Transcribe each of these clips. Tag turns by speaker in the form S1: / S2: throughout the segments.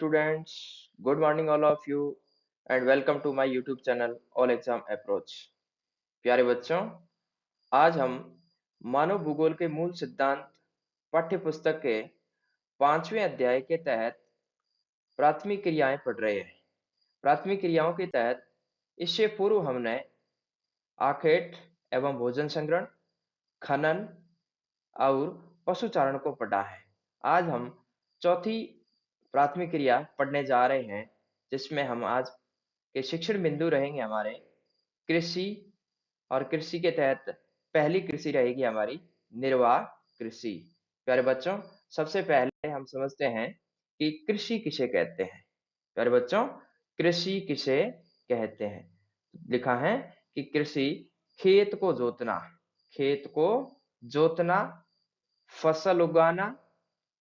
S1: students, good morning all of you and welcome to my YouTube channel All Exam Approach। प्यारे बच्चों, आज हम मानव भूगोल के मूल सिद्धांत पाठ्य पुस्तक के 5वें अध्याय के तहत प्राथमिक क्रियाएं पढ़ रहे हैं। प्राथमिक क्रियाओं के तहत इससे पूर्व हमने आखेट एवं भोजन संग्रहण, खनन और पशुचारण को पढ़ा है। आज हम चौथी प्राथमिक क्रिया पढ़ने जा रहे हैं, जिसमें हम आज के शिक्षण बिंदु रहेंगे हमारे कृषि, और कृषि के तहत पहली कृषि रहेगी हमारी निर्वाह कृषि। प्यारे बच्चों, सबसे पहले हम समझते हैं कि कृषि किसे कहते हैं। प्यारे बच्चों, कृषि किसे कहते हैं? लिखा है कि कृषि खेत को जोतना, खेत को जोतना, फसल उगाना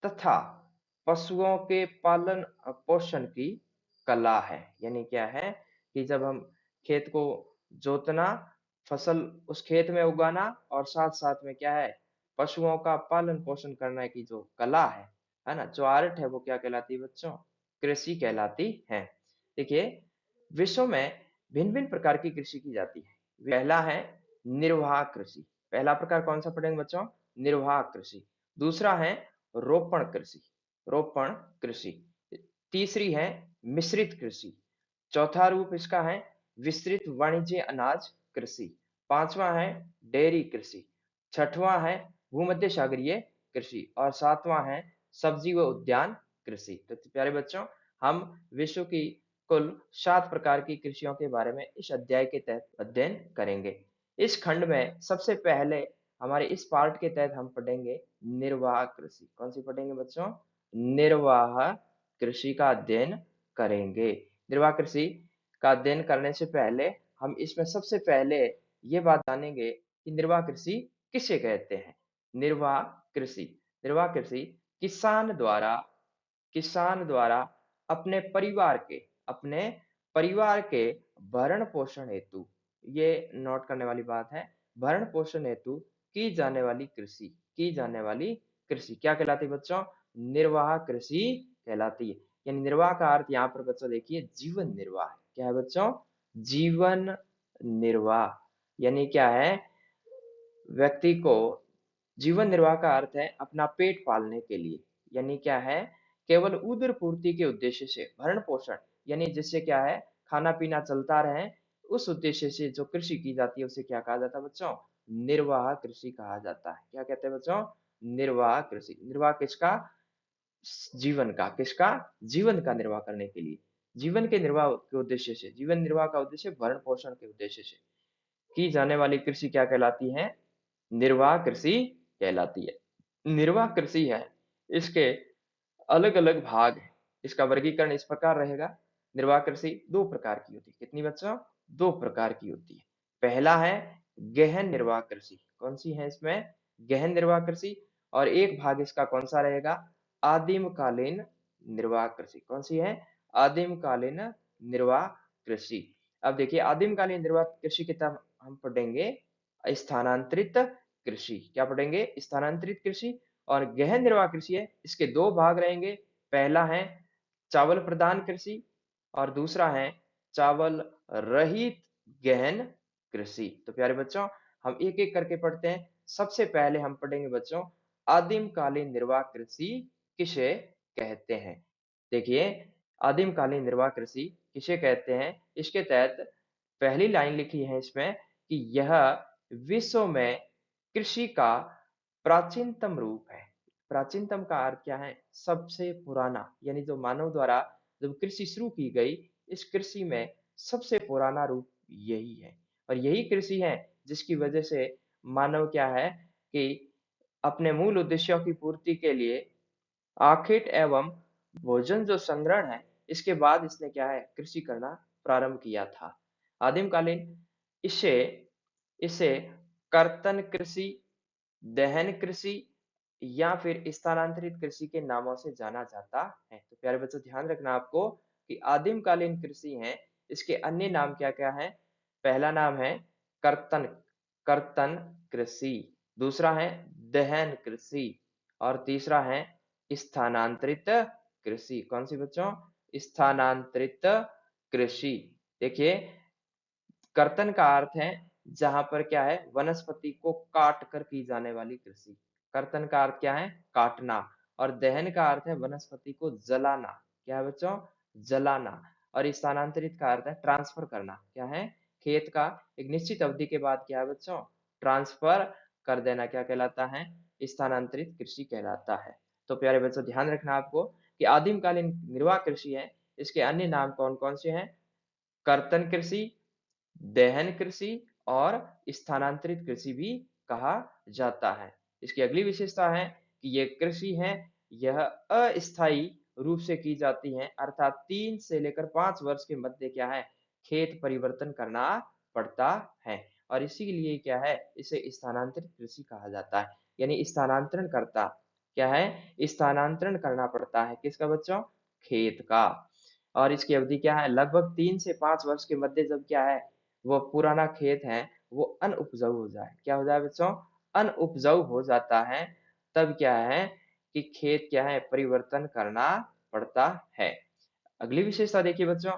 S1: तथा पशुओं के पालन पोषण की कला है। यानी क्या है कि जब हम खेत को जोतना, फसल उस खेत में उगाना और साथ साथ में क्या है, पशुओं का पालन पोषण करने की जो कला है ना, जो आर्ट है, वो क्या कहलाती है बच्चों? कृषि कहलाती है। देखिए, विश्व में भिन्न भिन्न प्रकार की कृषि की जाती है। पहला है निर्वाह कृषि। पहला प्रकार कौन सा पढ़ेंगे बच्चों? निर्वाह कृषि। दूसरा है रोपण कृषि, रोपण कृषि। तीसरी है मिश्रित कृषि। चौथा रूप इसका है विस्तृत वाणिज्य अनाज कृषि। पांचवा है डेयरी कृषि। छठवां है भूमध्य सागरीय कृषि और सातवां है सब्जी व उद्यान कृषि। तो प्यारे बच्चों, हम विश्व की कुल 7 प्रकार की कृषियों के बारे में इस अध्याय के तहत अध्ययन करेंगे। इस खंड में सबसे पहले हमारे इस पार्ट के तहत हम पढ़ेंगे निर्वाह कृषि। कौन सी पढ़ेंगे बच्चों? निर्वाह कृषि का अध्ययन करेंगे। निर्वाह कृषि का अध्ययन करने से पहले हम इसमें सबसे पहले ये बात जानेंगे कि निर्वाह कृषि किसे कहते हैं। निर्वाह कृषि, निर्वाह कृषि किसान द्वारा अपने परिवार के भरण पोषण हेतु, ये नोट करने वाली बात है, भरण पोषण हेतु की जाने वाली कृषि क्या कहलाती है बच्चों? निर्वाह कृषि कहलाती है। यानी निर्वाह का अर्थ यहाँ पर बच्चों देखिए जीवन निर्वाह। क्या है बच्चों? जीवन निर्वाह। यानी क्या है, व्यक्ति को जीवन निर्वाह का अर्थ है अपना पेट पालने के लिए। यानी क्या है, केवल उदर पूर्ति के उद्देश्य से भरण पोषण, यानी जिससे क्या है खाना पीना चलता रहे, उस उद्देश्य से जो कृषि की जाती है उसे क्या कहा जाता है बच्चों? निर्वाह कृषि कहा जाता है। क्या कहते हैं बच्चों? निर्वाह कृषि। निर्वाह किसका? किसका? जीवन का निर्वाह करने के लिए, जीवन के निर्वाह के उद्देश्य से, जीवन निर्वाह का उद्देश्य भरण पोषण के उद्देश्य से की जाने वाली कृषि क्या कहलाती है? निर्वाह कृषि कहलाती है। निर्वाह कृषि है, इसके अलग अलग भाग है। इसका वर्गीकरण इस प्रकार रहेगा। निर्वाह कृषि 2 प्रकार की होती है। कितनी बच्चों? 2 प्रकार की होती है। पहला है गहन निर्वाह कृषि। कौन सी है इसमें? गहन निर्वाह कृषि। और एक भाग इसका कौन सा रहेगा? आदिमकालीन निर्वाह कृषि। कौन सी है? आदिमकालीन निर्वाह कृषि। अब देखिए, आदिमकालीन निर्वाह कृषि की तरफ हम पढ़ेंगे स्थानांतरित कृषि। क्या पढ़ेंगे? स्थानांतरित कृषि। और गहन निर्वाह कृषि है, इसके 2 भाग रहेंगे। पहला है चावल प्रधान कृषि और दूसरा है चावल रहित गहन कृषि। तो प्यारे बच्चों, हम एक एक करके पढ़ते हैं। सबसे पहले हम पढ़ेंगे बच्चों आदिमकालीन निर्वाह कृषि किसे कहते हैं। देखिए, आदिमकालीन निर्वाह कृषि किसे कहते हैं, इसके तहत पहली लाइन लिखी है इसमें कि यह विश्व में कृषि का प्राचीनतम रूप है। प्राचीनतम का अर्थ क्या है? सबसे पुराना। यानी जो मानव द्वारा जब कृषि शुरू की गई, इस कृषि में सबसे पुराना रूप यही है। और यही कृषि है जिसकी वजह से मानव क्या है कि अपने मूल उद्देश्यों की पूर्ति के लिए आखेट एवं भोजन जो संग्रहण है, इसके बाद इसने क्या है, कृषि करना प्रारंभ किया था। आदिमकालीन इसे इसे कर्तन कृषि, दहन कृषि या फिर स्थानांतरित कृषि के नामों से जाना जाता है। तो प्यारे बच्चों, ध्यान रखना आपको कि आदिमकालीन कृषि है, इसके अन्य नाम क्या क्या है? पहला नाम है कर्तन कर्तन कृषि, दूसरा है दहन कृषि और तीसरा है स्थानांतरित कृषि। कौन सी बच्चों? स्थानांतरित कृषि। देखिए, कर्तन का अर्थ है जहां पर क्या है, वनस्पति को काट कर की जाने वाली कृषि। कर्तन का अर्थ क्या है, काटना। और दहन का अर्थ है वनस्पति को जलाना। क्या है बच्चों, जलाना। और स्थानांतरित का अर्थ है ट्रांसफर करना। क्या है, खेत का एक निश्चित अवधि के बाद क्या है बच्चों, ट्रांसफर कर देना क्या कहलाता है, स्थानांतरित कृषि कहलाता है। तो प्यारे बच्चों ध्यान रखना आपको कि आदिमकालीन निर्वाह कृषि है, इसके अन्य नाम कौन कौन से हैं, कर्तन कृषि, दहन कृषि और स्थानांतरित कृषि भी कहा जाता है। इसकी अगली विशेषता है कि ये कृषि है, यह अस्थायी रूप से की जाती है, अर्थात 3 से लेकर 5 वर्ष के मध्य क्या है, खेत परिवर्तन करना पड़ता है। और इसीलिए क्या है, इसे स्थानांतरित कृषि कहा जाता है। यानी स्थानांतरण करता क्या है, स्थानांतरण करना पड़ता है किसका बच्चों, खेत का। और इसकी अवधि क्या है, लगभग 3 से 5 वर्ष के मध्य जब क्या है, वो पुराना खेत है वो अनउपजाऊ हो जाए। क्या हो जाए बच्चों, अनउपजाऊ हो जाता है। तब क्या है कि खेत क्या है, परिवर्तन करना पड़ता है। अगली विशेषता देखिए बच्चों,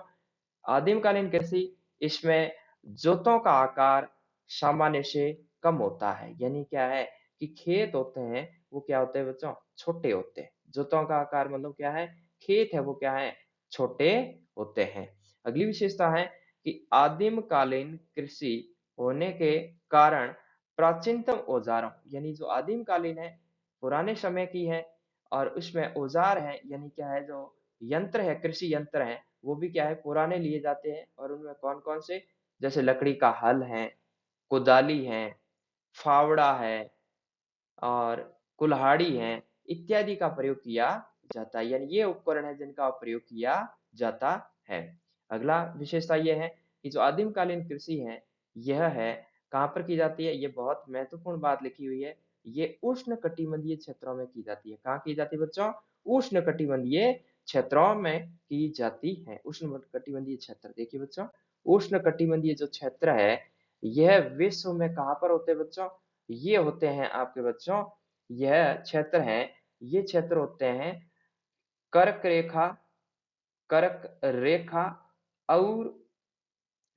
S1: आदिमकालीन कृषि, इसमें जोतों का आकार सामान्य से कम होता है। यानी क्या है कि खेत होते हैं वो क्या होते हैं बच्चों, छोटे होते हैं। जोतों का आकार मतलब क्या है, खेत है वो क्या है, छोटे होते हैं। अगली विशेषता है कि आदिमकालीन कृषि होने के कारण प्राचीनतम औजारों, यानी जो आदिमकालीन है, पुराने समय की है, और उसमें औजार है, यानी क्या है, जो यंत्र है, कृषि यंत्र है, वो भी क्या है, पुराने लिए जाते हैं। और उनमें कौन-कौन से, जैसे लकड़ी का हल है, कुदाली है, फावड़ा है और कुल्हाड़ी है, इत्यादि का प्रयोग किया जाता है। यानी ये उपकरण है जिनका प्रयोग किया जाता है। अगला विशेषता ये है कि जो आदिमकालीन कृषि है, यह है कहाँ पर की जाती है, ये बहुत महत्वपूर्ण बात लिखी हुई है, ये उष्णकटिबंधीय क्षेत्रों में की जाती है। कहाँ की जाती है बच्चों, उष्णकटिबंधीय क्षेत्रों में की जाती है। उष्णकटिबंधीय क्षेत्र देखिए बच्चों, उष्णकटिबंधीय जो क्षेत्र है, यह विश्व में कहाँ पर होते हैं बच्चों, ये होते हैं आपके बच्चों, यह क्षेत्र हैं, ये क्षेत्र होते हैं कर्क रेखा, कर्क रेखा और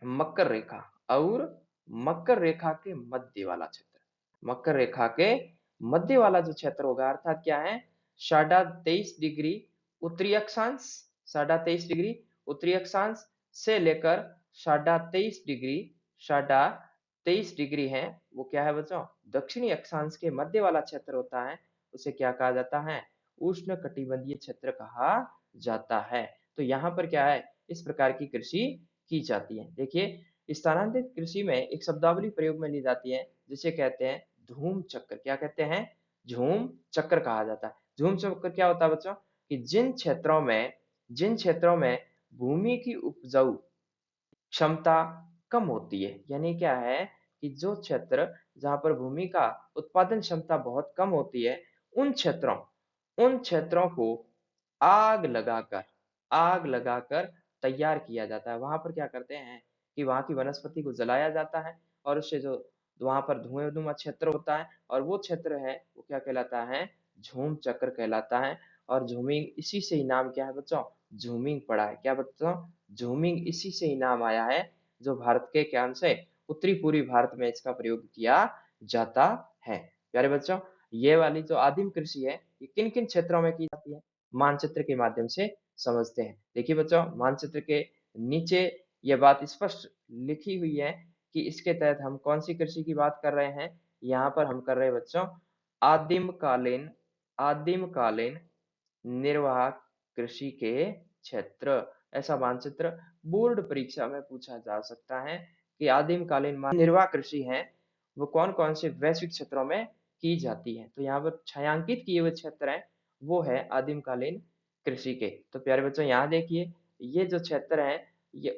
S1: मकर रेखा, और मकर रेखा के मध्य वाला क्षेत्र। मकर रेखा के मध्य वाला जो क्षेत्र होगा, अर्थात क्या है, 23.5 डिग्री उत्तरी अक्षांश, 23.5 डिग्री उत्तरी अक्षांश से लेकर 23.5 डिग्री, 23.5 डिग्री है वो क्या है बच्चों, दक्षिणी अक्षांश के मध्य वाला क्षेत्र होता है, उसे क्या कहा जाता है, उष्ण कटिबंधीय क्षेत्र कहा जाता है। तो यहाँ पर क्या है, इस प्रकार की कृषि की जाती है। देखिए, स्थानांतरित कृषि में एक शब्दावली प्रयोग में ली जाती है जिसे कहते हैं धूम चक्र। क्या कहते हैं, झूम चक्र कहा जाता है। झूम चक्र क्या होता है बच्चों, कि जिन क्षेत्रों में भूमि की उपजाऊ क्षमता कम होती है, यानी क्या है कि जो क्षेत्र जहाँ पर भूमि का उत्पादन क्षमता बहुत कम होती है, उन क्षेत्रों को आग लगाकर आग लगाकर तैयार किया जाता है। वहाँ पर क्या करते हैं कि वहाँ की वनस्पति को जलाया जाता है, और उससे जो वहाँ पर धुआं-धुआं क्षेत्र होता है, और वो क्षेत्र है वो क्या कहलाता है, झूम चक्र कहलाता है। और झूमिंग इसी से ही नाम क्या है बच्चों, झूमिंग पड़ा है। क्या बच्चों, झूमिंग इसी से ही नाम आया है, जो भारत के क्या अंश है, उत्तरी पूर्वी भारत में इसका प्रयोग किया जाता है। प्यारे बच्चों, ये वाली जो आदिम कृषि है, ये किन-किन क्षेत्रों में की जाती है, मानचित्र के माध्यम से समझते हैं। देखिए बच्चों, मानचित्र के नीचे ये बात स्पष्ट लिखी हुई है कि इसके तहत हम कौन सी कृषि की बात कर रहे हैं। यहाँ पर हम कर रहे हैं बच्चों आदिमकालीन आदिमकालीन निर्वाह कृषि के क्षेत्र। ऐसा मानचित्र बोर्ड परीक्षा में पूछा जा सकता है कि आदिमकालीन निर्वाह कृषि है वो कौन कौन से वैश्विक क्षेत्रों में की जाती है। तो यहाँ पर छायांकित किए हुए क्षेत्र हैं वो है आदिमकालीन कृषि के। तो प्यारे बच्चों यहाँ देखिए, ये जो क्षेत्र है, ये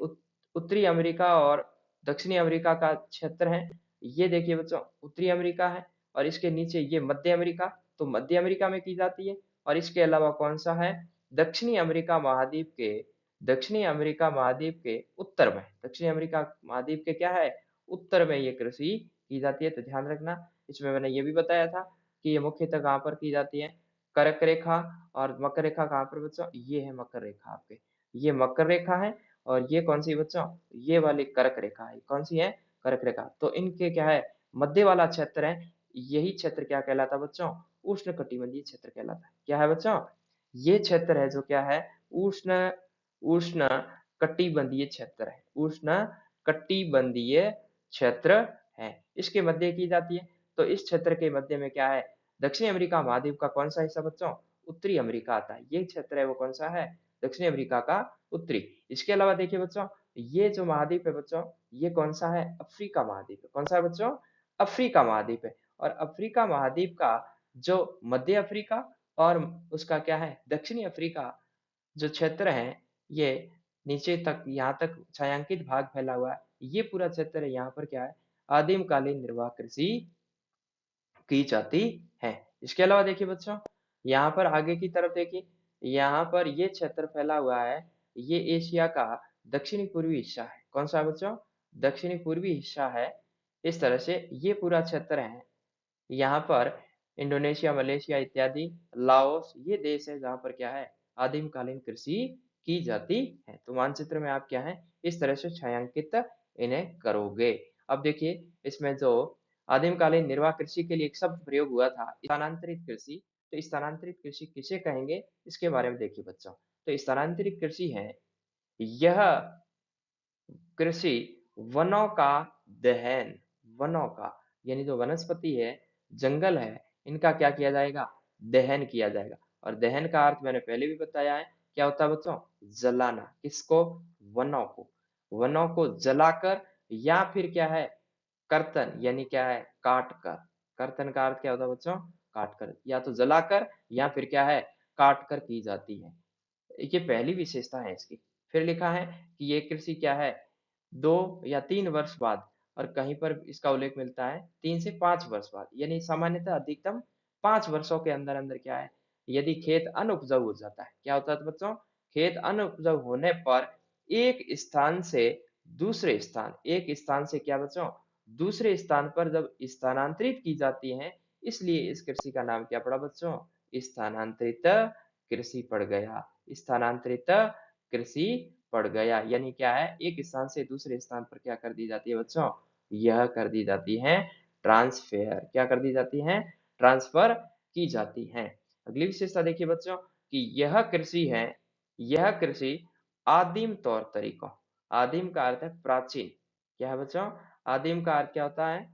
S1: उत्तरी अमेरिका और दक्षिणी अमेरिका का क्षेत्र है। ये देखिए बच्चों, उत्तरी अमेरिका है, और इसके नीचे ये मध्य अमेरिका, तो मध्य अमेरिका में की जाती है। और इसके अलावा कौन सा है, दक्षिणी अमेरिका महाद्वीप के दक्षिणी अमेरिका महाद्वीप के उत्तर में, दक्षिणी अमेरिका महाद्वीप के क्या है, उत्तर में ये कृषि की जाती है। तो ध्यान रखना, इसमें मैंने ये भी बताया था कि ये मुख्यतः कहाँ पर की जाती है, कर्क रेखा और मकर रेखा कहाँ पर बच्चों, ये है मकर रेखा आपके। ये मकर रेखा है और ये कौन सी बच्चों, ये वाली कर्क रेखा है। कौन सी है, कर्क रेखा। तो इनके क्या है, मध्य वाला क्षेत्र है, यही क्षेत्र क्या कहलाता है बच्चों, उष्णकटिबंधीय क्षेत्र कहलाता है। क्या है बच्चों, ये क्षेत्र है जो क्या है, उष्ण उष्ण कटिबंधीय क्षेत्र है, उष्ण कटिबंधीय क्षेत्र है, इसके मध्य की जाती है। तो इस क्षेत्र के मध्य में क्या है, दक्षिण अमेरिका महाद्वीप का कौन सा हिस्सा बच्चों, उत्तरी अमेरिका आता है। ये क्षेत्र है वो कौन सा है, दक्षिण अमेरिका का उत्तरी। इसके अलावा देखिए बच्चों, ये जो महाद्वीप है बच्चों, ये कौन सा है, अफ्रीका महाद्वीप है। कौन सा है बच्चों, अफ्रीका महाद्वीप है। और अफ्रीका महाद्वीप का जो मध्य अफ्रीका और उसका क्या है, दक्षिणी अफ्रीका जो क्षेत्र है, ये नीचे तक यहाँ तक छायांकित भाग फैला हुआ है, ये पूरा क्षेत्र है। यहाँ पर क्या है, आदिम कालीन निर्वाह कृषि की जाती है। इसके अलावा देखिए बच्चों, यहाँ पर आगे की तरफ देखिए, यहाँ पर ये क्षेत्र फैला हुआ है, ये एशिया का दक्षिणी पूर्वी हिस्सा है। कौन सा है बच्चों, दक्षिणी पूर्वी हिस्सा है। इस तरह से ये पूरा क्षेत्र है। यहाँ पर इंडोनेशिया, मलेशिया इत्यादि, लाओस, ये देश है जहाँ पर क्या है, आदिम कालीन कृषि की जाती है। तो मानचित्र में आप क्या है, इस तरह से छायांकित इन्हें करोगे। अब देखिए, इसमें जो आदिम कालीन निर्वाह कृषि के लिए एक शब्द प्रयोग हुआ था, स्थानांतरित कृषि। तो स्थानांतरित कृषि किसे कहेंगे, इसके बारे में देखिए बच्चों। तो स्थानांतरित कृषि है, यह कृषि वनों का दहन, वनों का यानी जो वनस्पति है, जंगल है, इनका क्या किया जाएगा, दहन किया जाएगा। और दहन का अर्थ मैंने पहले भी बताया है, क्या होता है बच्चों, जलाना। किसको, वनों को, वनों को जलाकर, या फिर क्या है, कर्तन यानी क्या है, काट कर। कर्तन का अर्थ क्या होता है बच्चों, काट कर, या तो जलाकर या फिर क्या है, काट कर की जाती है। ये पहली विशेषता है इसकी। फिर लिखा है कि ये कृषि क्या है, 2 या 3 वर्ष बाद, और कहीं पर इसका उल्लेख मिलता है 3 से 5 वर्ष बाद, यानी सामान्यतः अधिकतम 5 वर्षों के अंदर अंदर क्या है, यदि खेत अनउपजाऊ हो जाता है। क्या होता है बच्चों, खेत अनउपजाऊ होने पर एक स्थान से दूसरे स्थान, एक स्थान से क्या बच्चों, दूसरे स्थान पर जब स्थानांतरित की जाती है, इसलिए इस कृषि का नाम क्या पड़ा बच्चों, स्थानांतरित कृषि पड़ गया। स्थानांतरित कृषि पड़ गया, यानी क्या है, एक स्थान से दूसरे स्थान पर क्या कर दी जाती है बच्चों, यह कर दी जाती है ट्रांसफेयर। क्या कर दी जाती है, ट्रांसफर की जाती है। अगली विशेषता देखिए बच्चों, कि यह कृषि है, यह कृषि आदिम तौर तरीकों, आदिम का अर्थ है प्राचीन। क्या है बच्चों, आदिम का अर्थ क्या होता है,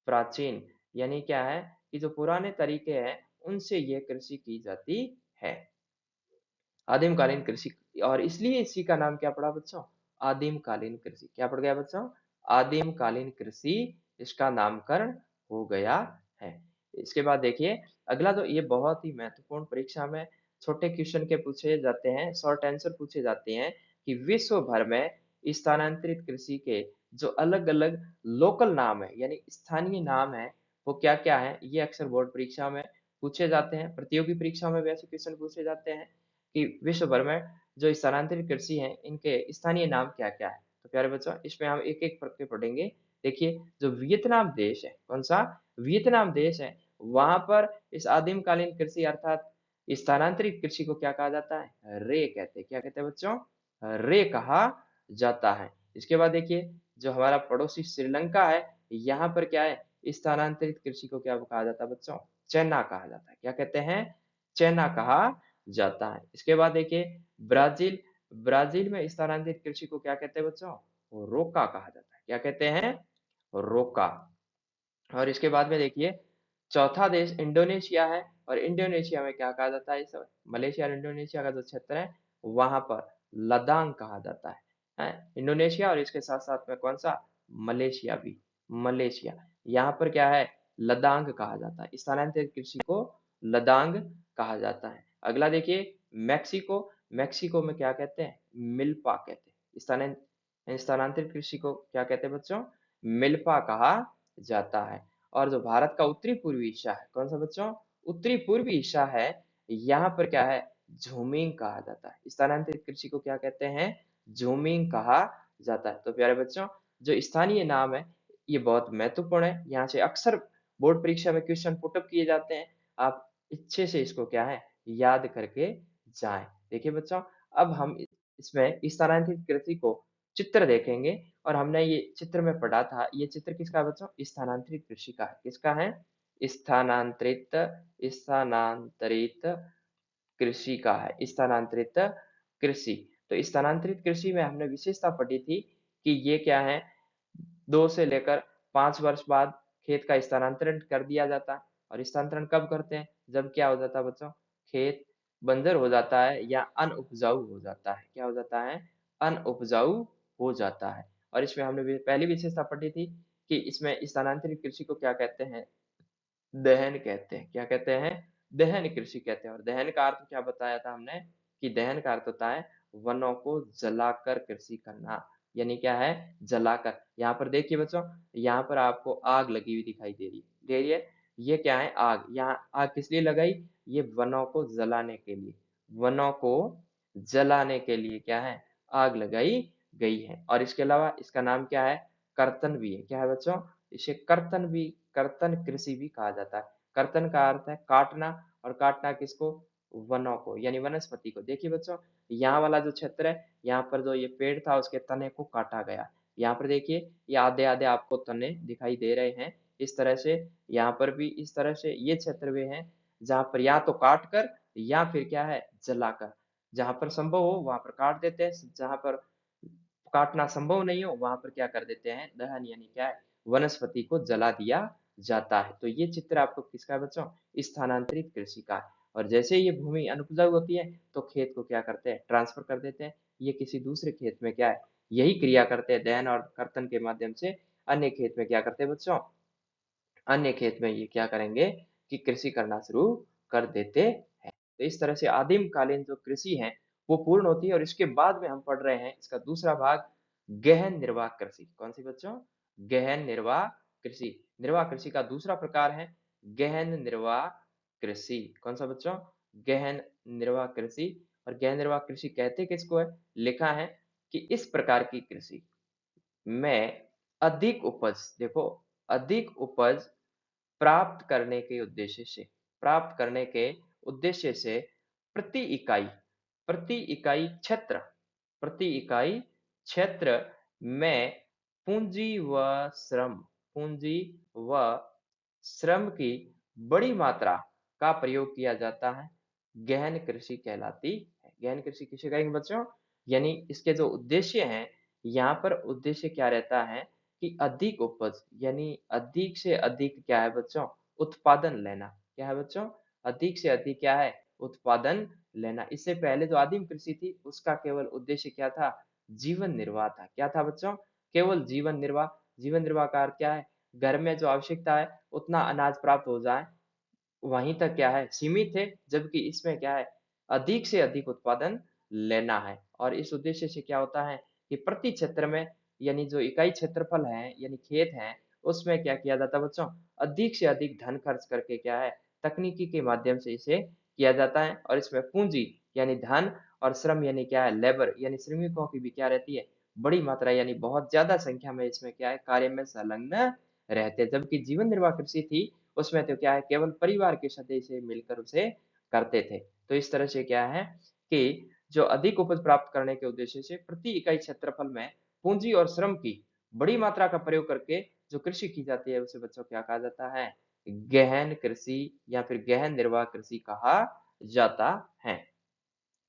S1: प्राचीन, यानी क्या है, कि जो पुराने तरीके हैं उनसे यह कृषि की जाती है, आदिम कालीन कृषि। और इसलिए इसी का नाम क्या पड़ा बच्चों, आदिम कालीन कृषि। क्या पड़ गया बच्चों, आदिम कालीन कृषि, इसका नामकरण हो गया है। इसके बाद देखिए, अगला तो ये बहुत ही महत्वपूर्ण, परीक्षा में छोटे क्वेश्चन के पूछे जाते हैं, शॉर्ट आंसर पूछे जाते हैं, कि विश्व भर में स्थानांतरित कृषि के जो अलग अलग लोकल नाम है, यानी स्थानीय नाम है, वो क्या क्या है, ये अक्सर बोर्ड परीक्षा में पूछे जाते हैं, प्रतियोगी परीक्षा में भी ऐसे क्वेश्चन पूछे जाते हैं, कि विश्व भर में जो स्थानांतरित कृषि है, इनके स्थानीय नाम क्या-क्या है। तो प्यारे बच्चों, इसमें हम एक-एक करके पढ़ेंगे। देखिए, जो वियतनाम देश है, कौन सा, वियतनाम देश है, वहां पर इस आदिम कालीन कृषि अर्थात स्थानांतरित कृषि को क्या कहा जाता है, रे कहते हैं। क्या कहते हैं बच्चों, रे कहा जाता है। इसके बाद देखिए, जो हमारा पड़ोसी श्रीलंका है, यहाँ पर क्या है, स्थानांतरित कृषि को क्या कहा जाता है बच्चों, चैना कहा जाता है। क्या कहते हैं, चैना कहा जाता है। इसके बाद देखिए, ब्राजील, ब्राजील में स्थानांतरित कृषि को क्या कहते हैं बच्चों, रोका कहा जाता है। क्या कहते हैं, रोका। और इसके बाद में देखिए, चौथा देश इंडोनेशिया है, और इंडोनेशिया में क्या कहा जाता है, इस मलेशिया और इंडोनेशिया का जो क्षेत्र है, वहां पर लदांग कहा जाता है। इंडोनेशिया और इसके साथ साथ में कौन सा, मलेशिया भी, मलेशिया, यहाँ पर क्या है, लदांग कहा जाता है। स्थानांतरित कृषि को लदांग कहा जाता है। अगला देखिए, मैक्सिको, मैक्सिको में क्या कहते हैं, मिल्पा कहते हैं। स्थानांतरित कृषि को क्या कहते हैं बच्चों, मिल्पा कहा जाता है। और जो भारत का उत्तरी पूर्वी हिस्सा है, कौन सा बच्चों, उत्तरी पूर्वी हिस्सा है, यहाँ पर क्या है, झूमिंग कहा जाता है। स्थानांतरित कृषि को क्या कहते हैं, झूमिंग कहा जाता है। तो प्यारे बच्चों, जो स्थानीय नाम है, ये बहुत महत्वपूर्ण है, यहाँ से अक्सर बोर्ड परीक्षा में क्वेश्चन पुटअप किए जाते हैं। आप अच्छे से इसको क्या है, याद करके जाएं। देखिए बच्चों, अब हम इसमें स्थानांतरित कृषि को चित्र देखेंगे और हमने ये चित्र में पढ़ा था, ये चित्र किसका है बच्चों? स्थानांतरित कृषि का है। किसका है? स्थानांतरित स्थानांतरित कृषि का है। स्थानांतरित कृषि। तो स्थानांतरित कृषि में हमने विशेषता पढ़ी थी कि ये क्या है, 2 से लेकर 5 वर्ष बाद खेत का स्थानांतरण कर दिया जाता है। और स्थानांतरण कब करते हैं? जब क्या हो जाता है बच्चों? खेत बंजर हो जाता है या अनउपजाऊ हो जाता है। क्या हो जाता है? अनउपजाऊ हो जाता है। और इसमें हमने पहली विशेषता पढ़ी थी कि इसमें स्थानांतरित कृषि को क्या कहते हैं? दहन कहते हैं। क्या कहते हैं? दहन कृषि कहते हैं। और दहन का अर्थ क्या बताया था हमने कि दहन का अर्थ होता है वनों को जलाकर कृषि करना। यानी क्या है? जलाकर। यहाँ पर देखिए बच्चों, यहाँ पर आपको आग लगी हुई दिखाई दे रही है। ये क्या है? आग। यहाँ आग किस लिए लगाई? ये वनों को जलाने के लिए। वनों को जलाने के लिए क्या है? आग लगाई गई है। और इसके अलावा इसका नाम क्या है? कर्तन भी है। क्या है बच्चों? इसे कर्तन कृषि भी कहा जाता है। कर्तन का अर्थ है काटना, और काटना किसको? वनों को, यानी वनस्पति को। देखिए बच्चों, यहाँ वाला जो क्षेत्र है, यहाँ पर जो ये पेड़ था उसके तने को काटा गया। यहाँ पर देखिए, ये आधे आधे आपको तने दिखाई दे रहे हैं। इस तरह से यहाँ पर भी इस तरह से ये क्षेत्र वे हैं जहाँ पर या तो काट कर या फिर क्या है? जलाकर। जहाँ पर संभव हो वहां पर काट देते हैं, जहाँ पर काटना संभव नहीं हो वहां पर क्या कर देते हैं? दहन, यानी क्या है? वनस्पति को जला दिया जाता है। तो ये चित्र आपको किसका है बच्चों? स्थानांतरित कृषि का है। और जैसे ये भूमि अनुपजाऊ होती है तो खेत को क्या करते हैं? ट्रांसफर कर देते हैं। ये किसी दूसरे खेत में क्या है? यही क्रिया करते हैं, दहन और कर्तन के माध्यम से। अन्य खेत में क्या करते हैं बच्चों? अन्य खेत में ये क्या करेंगे कि कृषि करना शुरू कर देते हैं। तो इस तरह से आदिम कालीन जो कृषि है वो पूर्ण होती है। और इसके बाद में हम पढ़ रहे हैं इसका दूसरा भाग, गहन निर्वाह कृषि। कौन सी बच्चों? गहन निर्वाह कृषि। निर्वाह कृषि का दूसरा प्रकार है गहन निर्वाह कृषि। कौन सा बच्चों? गहन निर्वाह कृषि। और गहन निर्वाह कृषि कहते किसको है? लिखा है कि इस प्रकार की कृषि में अधिक उपज, देखो, अधिक उपज प्राप्त करने के उद्देश्य से प्रति इकाई प्रति इकाई क्षेत्र प्रति इकाई क्षेत्र में पूंजी व पूंजी व श्रम की बड़ी मात्रा का प्रयोग किया जाता है, गहन कृषि कहलाती है। गहन कृषि किसे कहेंगे बच्चों? यानी इसके जो उद्देश्य हैं, यहाँ पर उद्देश्य क्या रहता है कि अधिक उपज, यानी अधिक से अधिक क्या है बच्चों? उत्पादन लेना। क्या है बच्चों? अधिक से अधिक क्या है? उत्पादन लेना। इससे पहले जो आदिम कृषि थी उसका केवल उद्देश्य क्या था? जीवन निर्वाह था। क्या था बच्चों? केवल जीवन निर्वाह। जीवन निर्वाह का अर्थ क्या है? घर में जो आवश्यकता है उतना अनाज प्राप्त हो जाए, वहीं तक क्या है? सीमित है। जबकि इसमें क्या है? अधिक से अधिक उत्पादन लेना है। और इस उद्देश्य से क्या होता है कि प्रति क्षेत्र में, यानी जो इकाई क्षेत्रफल है यानी खेत है, उसमें क्या किया जाता है बच्चों? अधिक से अधिक धन खर्च करके क्या है? तकनीकी के माध्यम से इसे किया जाता है। और इसमें पूंजी यानी धन और श्रम यानी क्या है? लेबर यानी श्रमिकों की भी क्या रहती है? बड़ी मात्रा, यानी बहुत ज्यादा संख्या में इसमें क्या है? कार्य में संलग्न रहते हैं। जबकि जीवन निर्वाह कृषि थी उसमें तो क्या है? केवल परिवार के सदस्य मिलकर उसे करते थे। तो इस तरह से क्या है कि जो अधिक उपज प्राप्त करने के उद्देश्य से प्रति इकाई क्षेत्रफल में पूंजी और श्रम की बड़ी मात्रा का प्रयोग करके जो कृषि की जाती है उसे बच्चों क्या कहा जाता है? गहन कृषि या फिर गहन निर्वाह कृषि कहा जाता है।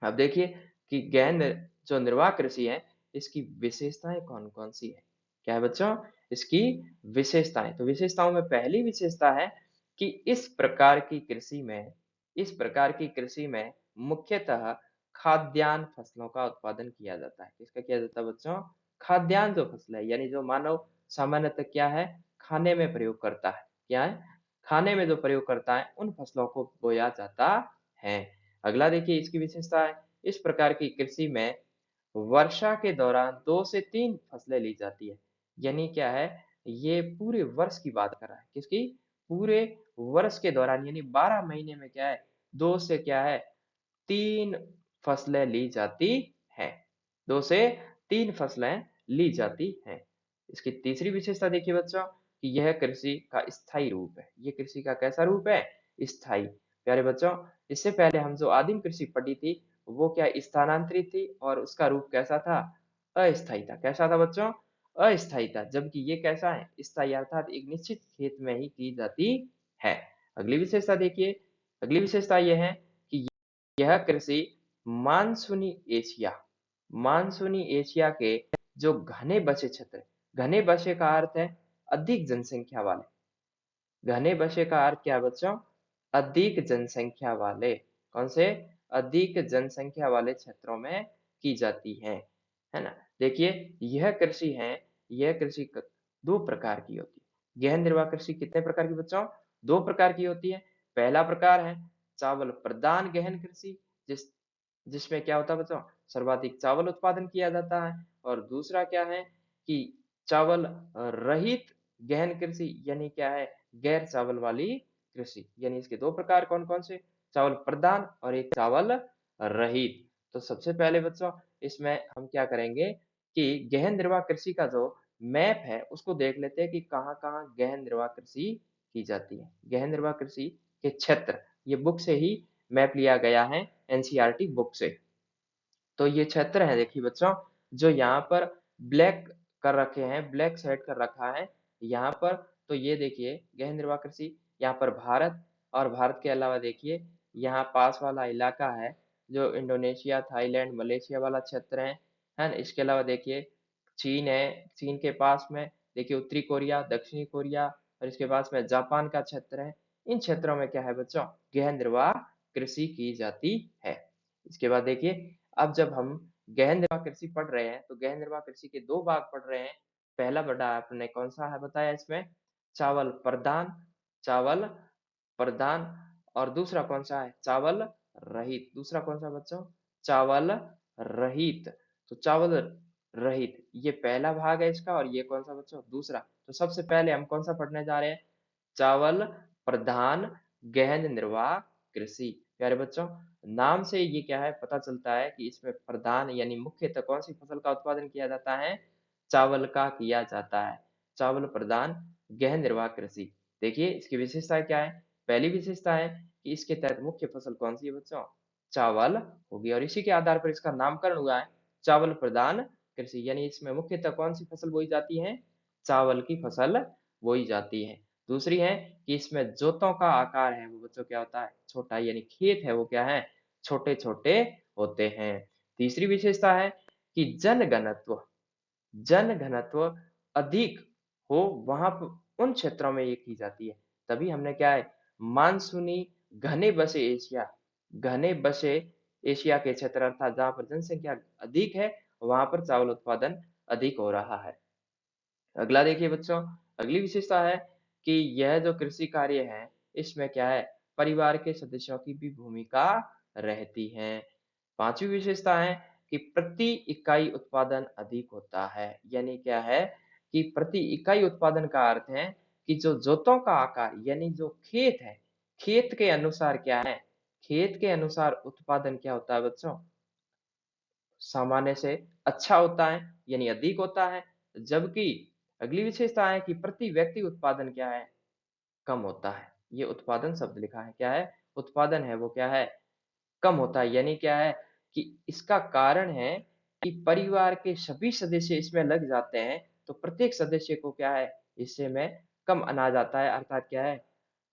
S1: अब देखिए कि गहन जो निर्वाह कृषि है इसकी विशेषताएं कौन कौन सी है? क्या है बच्चों? इसकी विशेषताएं। तो विशेषताओं में पहली विशेषता है कि इस प्रकार की कृषि में मुख्यतः खाद्यान्न फसलों का उत्पादन किया जाता है। किसका किया जाता है बच्चों? खाद्यान्न जो फसल है, यानी जो मानव सामान्यतः क्या है? खाने में प्रयोग करता है। क्या है? खाने में जो प्रयोग करता है उन फसलों को बोया जाता है। अगला देखिए इसकी विशेषता है, इस प्रकार की कृषि में वर्षा के दौरान 2 से 3 फसलें ली जाती है। यानी क्या है? ये पूरे वर्ष की बात कर रहा है। किसकी? पूरे वर्ष के दौरान, यानी 12 महीने में क्या है? 2 से क्या है? 3 फसलें ली जाती हैं। 2 से 3 फसलें ली जाती हैं। इसकी तीसरी विशेषता देखिए बच्चों कि यह कृषि का स्थायी रूप है। ये कृषि का कैसा रूप है? स्थायी। प्यारे बच्चों, इससे पहले हम जो आदिम कृषि पढ़ी थी वो क्या स्थानांतरित थी और उसका रूप कैसा था? अस्थायी था। कैसा था बच्चों? अस्थायी था। जबकि ये कैसा है? स्थायी अर्थात एक निश्चित खेत में ही की जाती है। अगली विशेषता देखिए, अगली विशेषता ये है कि यह कृषि मानसूनी एशिया मानसूनी एशिया के जो घने बसे क्षेत्र, घने बसे का अर्थ है अधिक जनसंख्या वाले, घने बसे का अर्थ क्या है बच्चों? अधिक जनसंख्या वाले, कौन से? अधिक जनसंख्या वाले क्षेत्रों में की जाती है ना? देखिए यह कृषि है, यह कृषि दो प्रकार की होती है। गहन निर्वाह कृषि कितने प्रकार की बच्चों? दो प्रकार की होती है। पहला प्रकार है चावल प्रधान गहन कृषि, जिस जिसमें क्या होता है बच्चों? सर्वाधिक चावल उत्पादन किया जाता है। और दूसरा क्या है कि चावल रहित गहन कृषि, यानी क्या है? गैर चावल वाली कृषि। यानी इसके दो प्रकार कौन-कौन से? चावल प्रधान और एक चावल रहित। तो सबसे पहले बच्चों इसमें हम क्या करेंगे कि गहन निर्वाह कृषि का जो मैप है उसको देख लेते हैं कि कहाँ-कहाँ गहन निर्वाह कृषि की जाती है। गहन निर्वाह कृषि के क्षेत्र, ये बुक से ही मैप लिया गया है, एनसीईआरटी बुक से। तो ये क्षेत्र है देखिए बच्चों, जो यहाँ पर ब्लैक कर रखे हैं, ब्लैक सेट कर रखा है यहाँ पर। तो ये देखिए गहन निर्वाह कृषि, यहाँ पर भारत, और भारत के अलावा देखिए यहाँ पास वाला इलाका है जो इंडोनेशिया, थाईलैंड, मलेशिया वाला क्षेत्र है ना? इसके अलावा देखिए चीन है, चीन के पास में देखिए उत्तरी कोरिया, दक्षिणी कोरिया, और इसके पास में जापान का क्षेत्र है। इन क्षेत्रों में क्या है बच्चों? गहन निर्वाह कृषि की जाती है। इसके बाद देखिए, अब जब हम गहन निर्वाह कृषि पढ़ रहे हैं, तो गहन निर्वाह कृषि के दो भाग पढ़ रहे हैं। पहला बड़ा आपने कौन सा है बताया इसमें? चावल प्रधान, चावल प्रधान। और दूसरा कौन सा है? चावल रहित। दूसरा कौन सा बच्चों? चावल रहित। तो चावल रहित ये पहला भाग है इसका, और ये कौन सा बच्चों? दूसरा। तो सबसे पहले हम कौन सा पढ़ने जा रहे हैं? चावल प्रधान गहन निर्वाह कृषि। प्यारे बच्चों, नाम से ये क्या है पता चलता है कि इसमें प्रधान यानी मुख्यतः कौन सी फसल का उत्पादन किया जाता है? चावल का किया जाता है। चावल प्रधान गहन निर्वाह कृषि। देखिए इसकी विशेषता क्या है? पहली विशेषता है कि इसके तहत मुख्य फसल कौन सी है बच्चों? चावल होगी, और इसी के आधार पर इसका नामकरण हुआ है चावल प्रधान कृषि। यानी इसमें मुख्यतः कौन सी फसल बोई जाती है? चावल की फसल बोई जाती है। दूसरी है कि इसमें जोतों का आकार है वो बच्चों क्या होता है? छोटा, यानी खेत है वो क्या है? छोटे-छोटे होते हैं। तीसरी विशेषता है कि जनघनत्व अधिक हो वहाँ प उन क्षेत्रों में ये की जाती है। तभी हमने क्या है? मानसूनी घने बसे एशिया, घने बसे एशिया के क्षेत्र अर्थात जहाँ पर जनसंख्या अधिक है, वहाँ पर चावल उत्पादन अधिक हो रहा है। अगला देखिए बच्चों, अगली विशेषता है कि यह जो कृषि कार्य है, इसमें क्या है? परिवार के सदस्यों की भी भूमिका रहती है। पाँचवीं विशेषता है कि प्रति इकाई उत्पादन अधिक होता है। यानी क्या है कि प्रति इकाई उत्पादन का अर्थ है कि जो जोतों का आकार यानी जो खेत है, खेत के अनुसार क्या है? खेत के अनुसार उत्पादन क्या होता है बच्चों? सामान्य से अच्छा होता है, यानी अधिक होता है। जबकि अगली विशेषता है कि प्रति व्यक्ति उत्पादन क्या है? कम होता है। ये उत्पादन शब्द लिखा है, क्या है? उत्पादन है वो क्या है? कम होता है। यानी क्या है कि इसका कारण है कि परिवार के सभी सदस्य इसमें लग जाते हैं, तो प्रत्येक सदस्य को क्या है? हिस्से में कम अनाज आता है, अर्थात क्या है?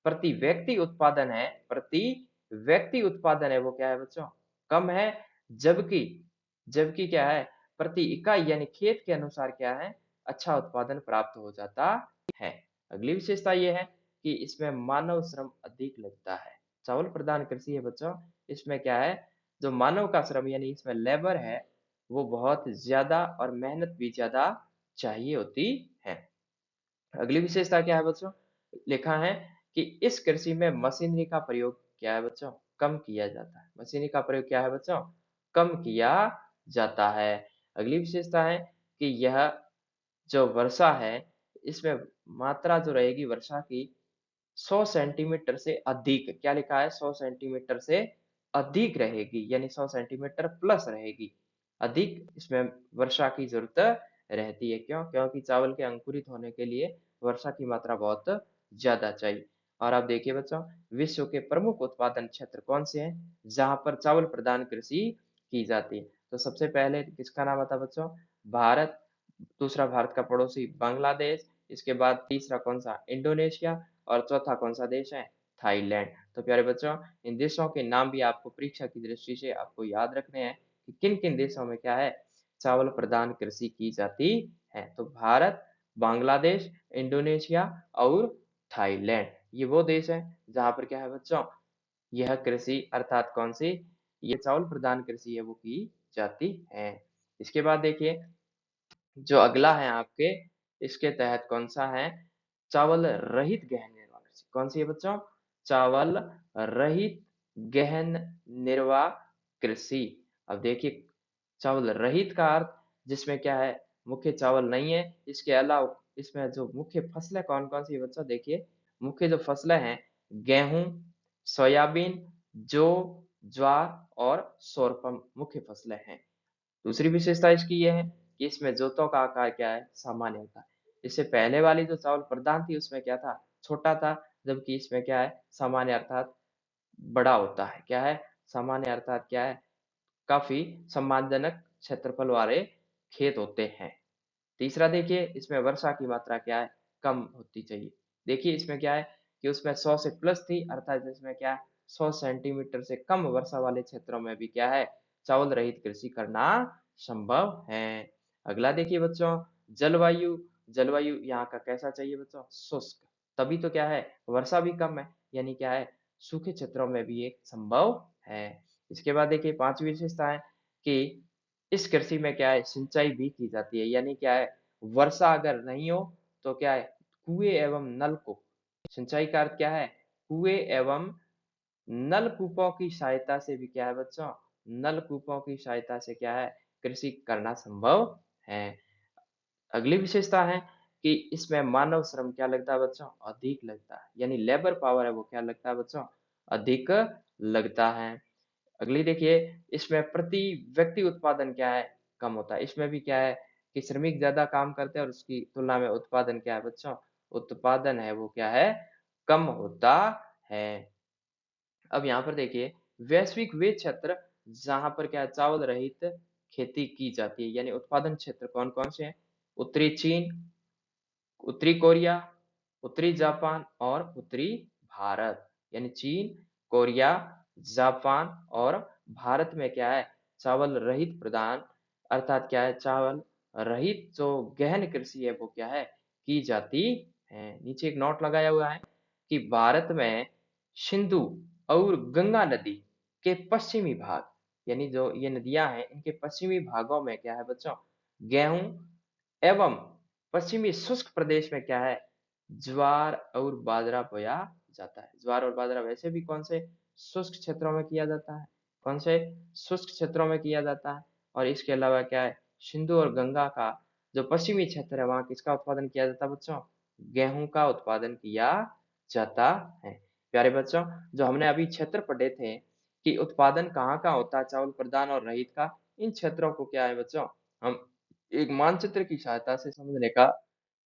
S1: प्रति व्यक्ति उत्पादन है, प्रति व्यक्ति उत्पादन है वो क्या है बच्चों? कम है। जबकि जबकि क्या है? प्रति इकाई यानी खेत के अनुसार क्या है? अच्छा उत्पादन प्राप्त हो जाता है। अगली विशेषता ये है कि इसमें मानव श्रम अधिक लगता है। चावल प्रधान कृषि है बच्चों, इसमें क्या है? जो मानव का श्रम यानी इसमें लेबर है, वो बहुत ज़्यादा और मेहनत भी ज़्यादा चाहिए होती है। अगली विशेषता क्या है बच्चों? लिखा है कि इस कृषि में मशीनरी का प्रयोग क्या है बच्चों? कम किया जाता है। मशीनरी का प्रयोग क्या है बच्चों? कम किया जाता है। अगली विशेषता है कि यह जो वर्षा है, इसमें मात्रा जो रहेगी वर्षा की 100 सेंटीमीटर से अधिक, क्या लिखा है? 100 सेंटीमीटर से अधिक रहेगी, यानी 100 सेंटीमीटर प्लस रहेगी। अधिक इसमें वर्षा की ज़रूरत रहती है। क्यों? क्योंकि चावल के अंकुरित होने के लिए वर्षा की मात्रा बहुत ज़्यादा चाहिए। और आप देखिए बच्चों, विश्व के प्रमुख उत्पादन क्षेत्र कौन से हैं जहां पर चावल प्रधान कृषि की जाती है? तो सबसे पहले किसका नाम आता है बच्चों? भारत। दूसरा भारत का पड़ोसी बांग्लादेश। इसके बाद तीसरा कौन सा? इंडोनेशिया। और चौथा कौन सा देश है? थाईलैंड। तो प्यारे बच्चों, इन देशों के नाम भी आपको परीक्षा की दृष्टि से आपको याद रखने हैं कि किन किन देशों में क्या है, चावल प्रधान कृषि की जाती है। तो भारत, बांग्लादेश, इंडोनेशिया और थाईलैंड, ये वो देश है जहां पर क्या है बच्चों, यह कृषि अर्थात कौन सी, ये चावल प्रधान कृषि है वो की जाती है। इसके बाद देखिए, जो अगला है आपके, इसके तहत कौन सा है? चावल रहित गहन निर्वाह कृषि। कौन सी है बच्चों? चावल रहित गहन निर्वाह कृषि। अब देखिए, चावल रहित का अर्थ जिसमें क्या है, मुख्य चावल नहीं है, इसके अलावा इसमें जो मुख्य फसलें कौन कौन सी है बच्चों? देखिए, मुख्य जो फसलें हैं, गेहूं, सोयाबीन, जौ, ज्वार और सोरपम मुख्य फसलें हैं। दूसरी विशेषता इसकी ये है कि इसमें जोतों का आकार क्या है? सामान्य होता है। इससे पहले वाली जो चावल प्रधान थी उसमें क्या था? छोटा था, जबकि इसमें क्या है? सामान्य अर्थात बड़ा होता है। क्या है? सामान्य अर्थात क्या है? काफी सम्मानजनक क्षेत्रफल वाले खेत होते हैं। तीसरा देखिए, इसमें वर्षा की मात्रा क्या है? कम होती चाहिए। देखिए इसमें क्या है कि उसमें 100 से प्लस थी, अर्थात इसमें क्या है, 100 सेंटीमीटर से कम वर्षा वाले क्षेत्रों में भी क्या है, चावल रहित कृषि करना संभव है। अगला देखिए बच्चों, जलवायु। जलवायु यहाँ का कैसा चाहिए बच्चों? शुष्क। तभी तो क्या है, वर्षा भी कम है, यानी क्या है, सूखे क्षेत्रों में भी एक संभव है। इसके बाद देखिए, पांचवी विशेषता है कि इस कृषि में क्या है, सिंचाई भी की जाती है। यानी क्या है, वर्षा अगर नहीं हो तो क्या है, कुएं एवं नलकूप। सिंचाई का अर्थ क्या है? कुएं एवं नलकूपों की सहायता से भी क्या है बच्चों, नलकूपों की सहायता से क्या है, कृषि करना संभव है। अगली विशेषता है कि इसमें मानव श्रम क्या लगता है बच्चों? अधिक लगता है। यानी लेबर पावर है वो क्या लगता है बच्चों? अधिक लगता है। अगली देखिए, इसमें प्रति व्यक्ति उत्पादन क्या है? कम होता है। इसमें भी क्या है कि श्रमिक ज्यादा काम करते हैं और उसकी तुलना में उत्पादन क्या है बच्चों? उत्पादन है वो क्या है? कम होता है। अब यहाँ पर देखिए, वैश्विक वे क्षेत्र जहां पर क्या है, चावल रहित खेती की जाती है, यानी उत्पादन क्षेत्र कौन कौन से हैं? उत्तरी चीन, उत्तरी कोरिया, उत्तरी जापान और उत्तरी भारत। यानी चीन, कोरिया, जापान और भारत में क्या है, चावल रहित प्रदान अर्थात क्या है, चावल रहित जो गहन कृषि है वो क्या है, की जाती है। नीचे एक नोट लगाया हुआ है कि भारत में सिंधु और गंगा नदी के पश्चिमी भाग, यानी जो ये नदियां हैं इनके पश्चिमी भागों में क्या है बच्चों, गेहूं एवं पश्चिमी शुष्क प्रदेश में क्या है, ज्वार और बाजरा बोया जाता है। ज्वार और बाजरा वैसे भी कौन से, शुष्क क्षेत्रों में किया जाता है। कौन से? शुष्क क्षेत्रों में किया जाता है। और इसके अलावा क्या है, सिंधु और गंगा का जो पश्चिमी क्षेत्र है वहां किसका उत्पादन किया जाता है बच्चों? गेहूं का उत्पादन किया जाता है। प्यारे बच्चों, जो हमने अभी क्षेत्र पढ़े थे कि उत्पादन कहाँ कहाँ होता है चावल प्रधान और रहित का, इन क्षेत्रों को क्या है बच्चों, हम एक मानचित्र की सहायता से समझने का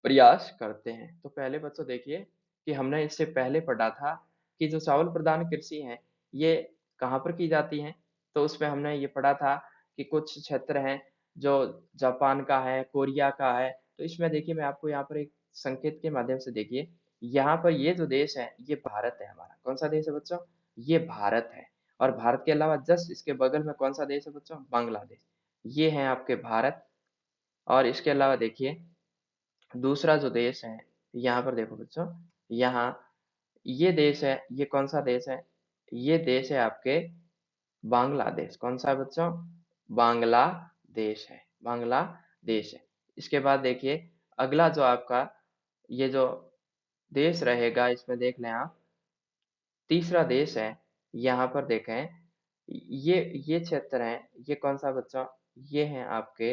S1: प्रयास करते हैं। तो पहले बच्चों देखिए कि हमने इससे पहले पढ़ा था कि जो चावल प्रधान कृषि है ये कहाँ पर की जाती है। तो उसमें हमने ये पढ़ा था कि कुछ क्षेत्र हैं जो जापान का है, कोरिया का है। तो इसमें देखिए, मैं आपको यहाँ पर एक संकेत के माध्यम से देखिए, यहाँ पर ये जो देश है ये भारत है हमारा। कौन सा देश है बच्चों? ये भारत है। और भारत के अलावा जस्ट इसके बगल में कौन सा देश है बच्चों? बांग्लादेश। ये है आपके भारत। और इसके अलावा देखिए, दूसरा जो देश है, यहाँ पर देखो बच्चों, यहाँ ये देश है, ये कौन सा देश है? ये देश है आपके बांग्लादेश। कौन सा है बच्चों? बांग्लादेश है, बांग्लादेश है। इसके बाद देखिए, अगला जो आपका ये जो देश रहेगा, इसमें देख लें आप, तीसरा देश है, यहाँ पर देखें, ये क्षेत्र है, ये कौन सा बच्चों? ये है आपके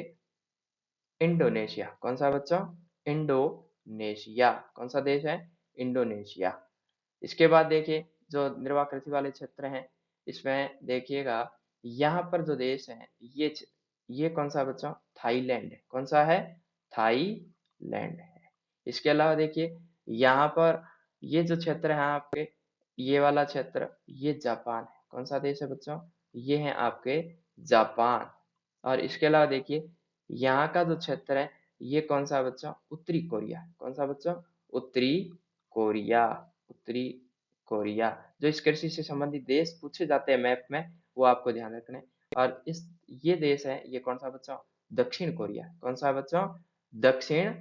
S1: इंडोनेशिया। कौन सा बच्चों? इंडोनेशिया। कौन सा देश है? इंडोनेशिया। इसके बाद देखिए, जो निर्वाह कृषि वाले क्षेत्र हैं, इसमें देखिएगा, यहाँ पर जो देश है ये कौन सा बच्चों? थाईलैंड है। कौन सा है? थाईलैंड है। इसके अलावा देखिए, यहाँ पर ये जो क्षेत्र है आपके, ये वाला क्षेत्र, ये जापान है। कौन सा देश है बच्चों? ये है आपके जापान। और इसके अलावा देखिए, यहाँ का जो क्षेत्र है, ये कौन सा है बच्चों? उत्तरी कोरिया। कौन सा बच्चों? उत्तरी कोरिया। उत्तरी कोरिया। जो इस कृषि से संबंधित देश पूछे जाते हैं मैप में, वो आपको ध्यान रखने हैं। और ये देश है, ये कौन सा बच्चों? दक्षिण कोरिया। कौन सा है बच्चों? दक्षिण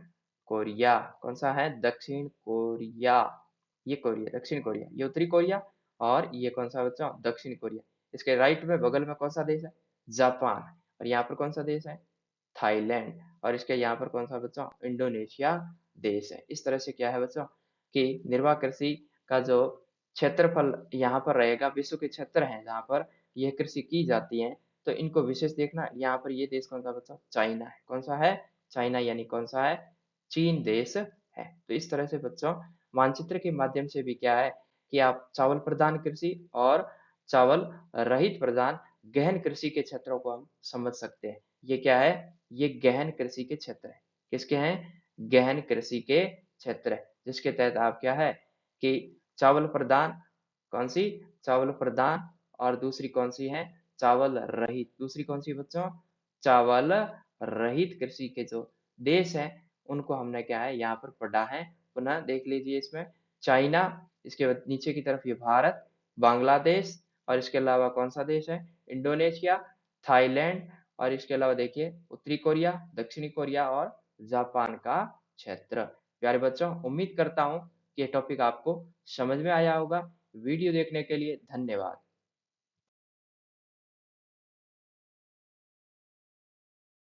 S1: कोरिया। कौन सा है? दक्षिण कोरिया। ये कोरिया, दक्षिण कोरिया, ये उत्तरी कोरिया, और ये कौन सा बच्चों? दक्षिण कोरिया। इसके राइट में बगल में कौन सा देश है? जापान। और यहाँ पर कौन सा देश है? थाईलैंड। और इसके यहाँ पर कौन सा बच्चों? इंडोनेशिया देश है। इस तरह से क्या है बच्चों कि निर्वाह कृषि का जो क्षेत्रफल यहाँ पर रहेगा, विश्व के क्षेत्र हैं जहाँ पर यह कृषि की जाती है, तो इनको विशेष देखना। यहाँ पर ये देश कौन सा बच्चों? चाइना है। कौन सा है? चाइना, यानी कौन सा है? चीन देश है। तो इस तरह से बच्चों मानचित्र के माध्यम से भी क्या है कि आप चावल प्रधान कृषि और चावल रहित प्रधान गहन कृषि के क्षेत्रों को हम समझ सकते हैं। ये क्या है? ये गहन कृषि के क्षेत्र है। किसके हैं? गहन कृषि के क्षेत्र है, जिसके तहत आप क्या है कि चावल प्रधान, कौन सी? चावल प्रधान, और दूसरी कौन सी है? चावल रहित। दूसरी कौन सी बच्चों? चावल रहित कृषि के जो देश हैं, उनको हमने क्या है यहाँ पर पढ़ा है। पुनः देख लीजिए इसमें, चाइना, इसके बाद नीचे की तरफ ये भारत, बांग्लादेश, और इसके अलावा कौन सा देश है? इंडोनेशिया, थाईलैंड, और इसके अलावा देखिए उत्तरी कोरिया, दक्षिणी कोरिया और जापान का क्षेत्र। प्यारे बच्चों, उम्मीद करता हूँ कि ये टॉपिक आपको समझ में आया होगा। वीडियो देखने के लिए धन्यवाद।